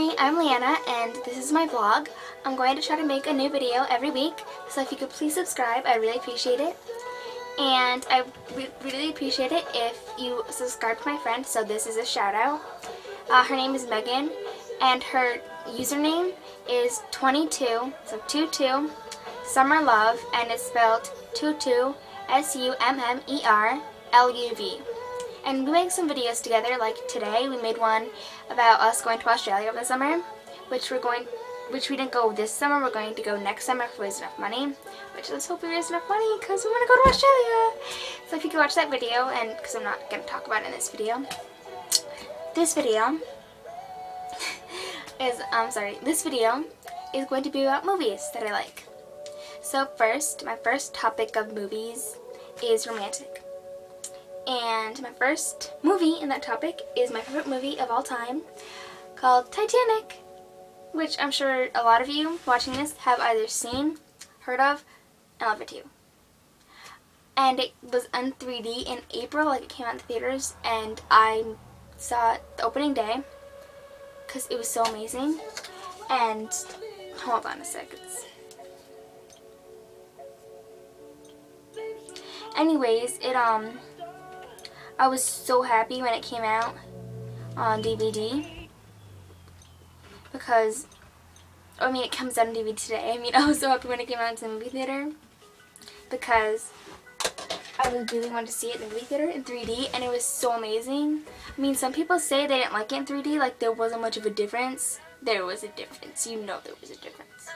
Hi, I'm Leanna and this is my vlog. I'm going to try to make a new video every week, so if you could please subscribe, I really appreciate it. And I really appreciate it if you subscribe to my friend, so this is a shout out. Her name is Megan and her username is 22, so 22 Summer Love, and it's spelled 22 SUMMERLUV. And we make some videos together, like today we made one about us going to Australia over the summer, which we didn't go this summer. We're going to go next summer if we raise enough money, which let's hope we raise enough money because we want to go to Australia. So if you could watch that video, and because I'm not going to talk about it in this video, this video is going to be about movies that I like. So first, my first topic of movies is romantic. And my first movie in that topic is my favorite movie of all time, called Titanic, which I'm sure a lot of you watching this have either seen, heard of, and love it too. And it was in 3D in April, like it came out in the theaters, and I saw it the opening day because it was so amazing. And hold on a second. Anyways, I was so happy when it came out on DVD because, I mean, it comes out on DVD today. I mean, I was so happy when it came out in the movie theater because I really wanted to see it in the movie theater in 3D, and it was so amazing. I mean, some people say they didn't like it in 3D, like there wasn't much of a difference. There was a difference. You know there was a difference.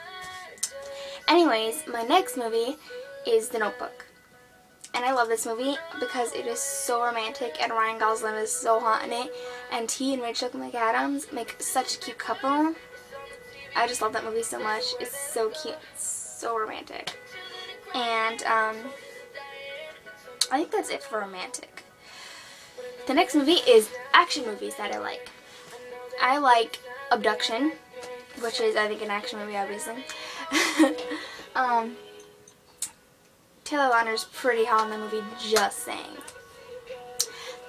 Anyways, my next movie is The Notebook. And I love this movie because it is so romantic and Ryan Gosling is so hot in it. And he and Rachel McAdams make such a cute couple. I just love that movie so much. It's so cute. It's so romantic. And I think that's it for romantic. The next movie is action movies that I like. I like Abduction, which is, I think, an action movie, obviously. Taylor Lautner's pretty hot in the movie, just saying.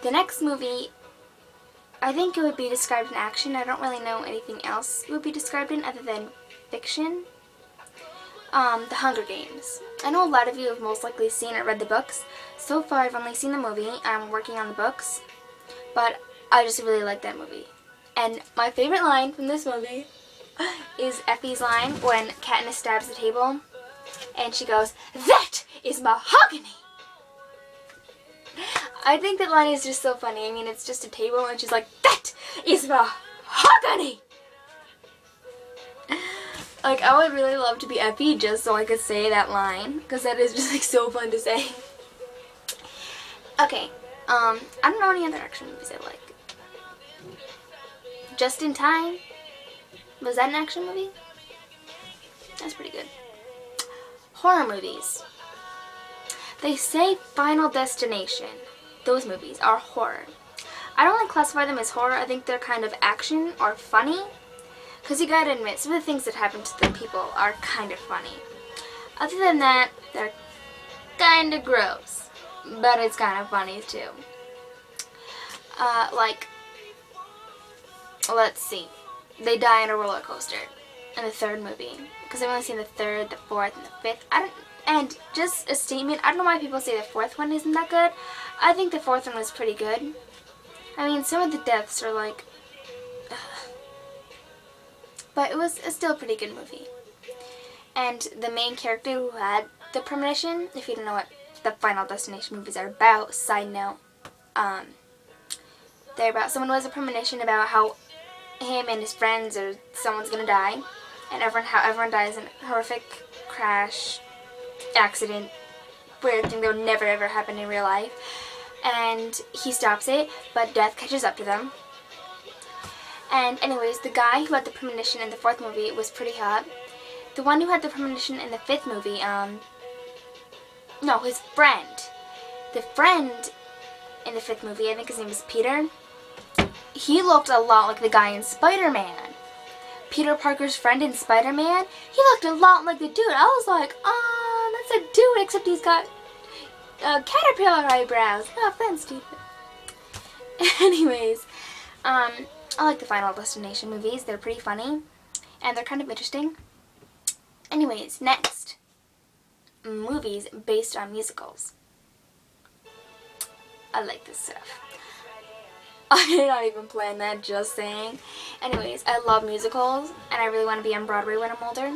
The next movie, I think it would be described in action. I don't really know anything else it would be described in other than fiction. The Hunger Games. I know a lot of you have most likely seen or read the books. So far, I've only seen the movie. I'm working on the books. But I just really like that movie. And my favorite line from this movie is Effie's line when Katniss stabs the table. And she goes, "That is mahogany!" I think that line is just so funny. I mean, it's just a table and she's like, "That is mahogany!" Like, I would really love to be Effie just so I could say that line, because that is just like so fun to say. Okay, I don't know any other action movies I like. Just in Time. Was that an action movie? That's pretty good. Horror movies. They say Final Destination. Those movies are horror. I don't really classify them as horror. I think they're kind of action or funny. Because you gotta admit, some of the things that happen to the people are kind of funny. Other than that, they're kind of gross. But it's kind of funny too. Like, let's see. They die in a roller coaster in the third movie. Because I've only seen the third, the fourth, and the fifth. And just a statement, I don't know why people say the fourth one isn't that good. I think the fourth one was pretty good. I mean, some of the deaths are like... But it was still a pretty good movie. And the main character who had the premonition, if you don't know what the Final Destination movies are about, side note, they're about someone who has a premonition about how him and his friends or someone's gonna die. And how everyone dies in a horrific crash, accident, weird thing that would never ever happen in real life. And he stops it, but death catches up to them. And anyways, the guy who had the premonition in the fourth movie was pretty hot. The one who had the premonition in the fifth movie, no, his friend. The friend in the fifth movie, I think his name is Peter. He looked a lot like the guy in Spider-Man. Peter Parker's friend in Spider-Man, he looked a lot like the dude. I was like, that's a dude, except he's got caterpillar eyebrows. No offense, dude. Anyways, I like the Final Destination movies. They're pretty funny and they're kind of interesting. Anyways, next, movies based on musicals. I like this stuff. I did not even plan that, just saying. Anyways, I love musicals and I really want to be on Broadway when I'm older.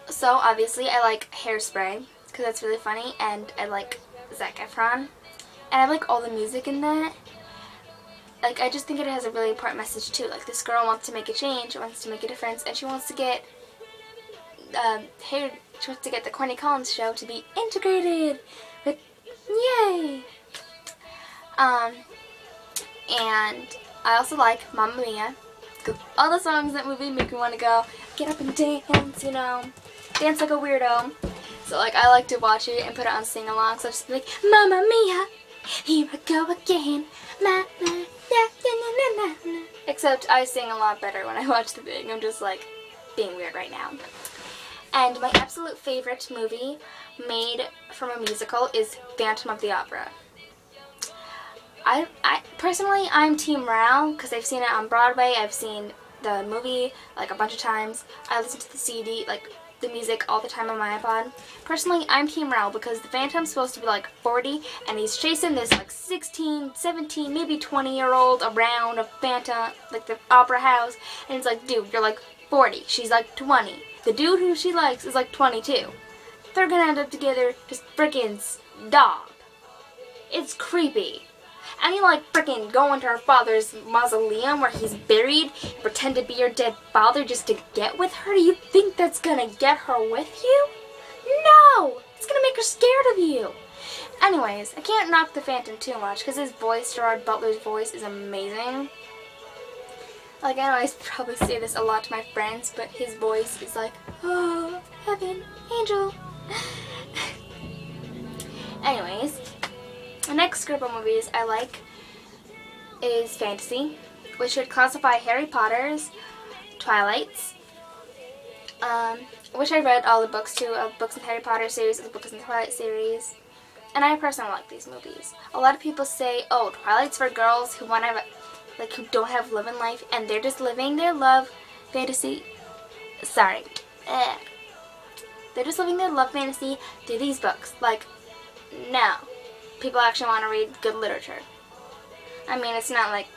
So obviously I like Hairspray because that's really funny, and I like Zac Efron, and I like all the music in that. Like, I just think it has a really important message too. Like, this girl wants to make a change, wants to make a difference, and she wants to get she wants to get the Corny Collins show to be integrated with, yay! And I also like Mamma Mia, because all the songs in that movie make me want to go get up and dance, you know, dance like a weirdo. So like, I like to watch it and put it on sing-along, so I'll just be like, Mamma Mia, here I go again, ma, ma, na, na, na, na, na. Except I sing a lot better when I watch the thing. I'm just like being weird right now. And my absolute favorite movie made from a musical is Phantom of the Opera. I personally, I'm Team Rao because I've seen it on Broadway. I've seen the movie like a bunch of times. I listen to the CD, like the music, all the time on my iPod. Personally, I'm Team Rao because the Phantom's supposed to be like 40 and he's chasing this like 16, 17, maybe 20-year-old around a Phantom, like the opera house, and it's like, dude, you're like 40. She's like 20. The dude who she likes is like 22. They're gonna end up together, just freaking stop. It's creepy. And you like freaking go into her father's mausoleum where he's buried and pretend to be your dead father just to get with her? Do you think that's gonna get her with you? No! It's gonna make her scared of you. Anyways, I can't knock the Phantom too much because his voice, Gerard Butler's voice, is amazing. Like, I know I probably say this a lot to my friends, but his voice is like, oh, heaven, angel. Anyways, the next group of movies I like is fantasy, which would classify Harry Potter's, Twilight's, which I read all the books too, of books in the Harry Potter series, of the books in the Twilight series, and I personally like these movies. A lot of people say, oh, Twilight's for girls who want to have, like, who don't have love in life, and they're just living their love fantasy, they're just living their love fantasy through these books. Like, no. People actually want to read good literature. I mean, it's not like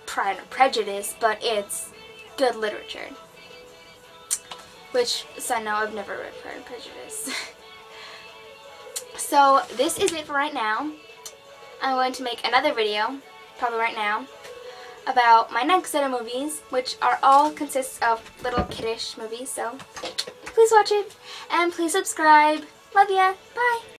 Pride and Prejudice, but it's good literature. Which, side note, I've never read Pride and Prejudice. So, this is it for right now. I'm going to make another video, probably right now, about my next set of movies, which are all consists of little kiddish movies, so please watch it, and please subscribe. Love ya. Bye.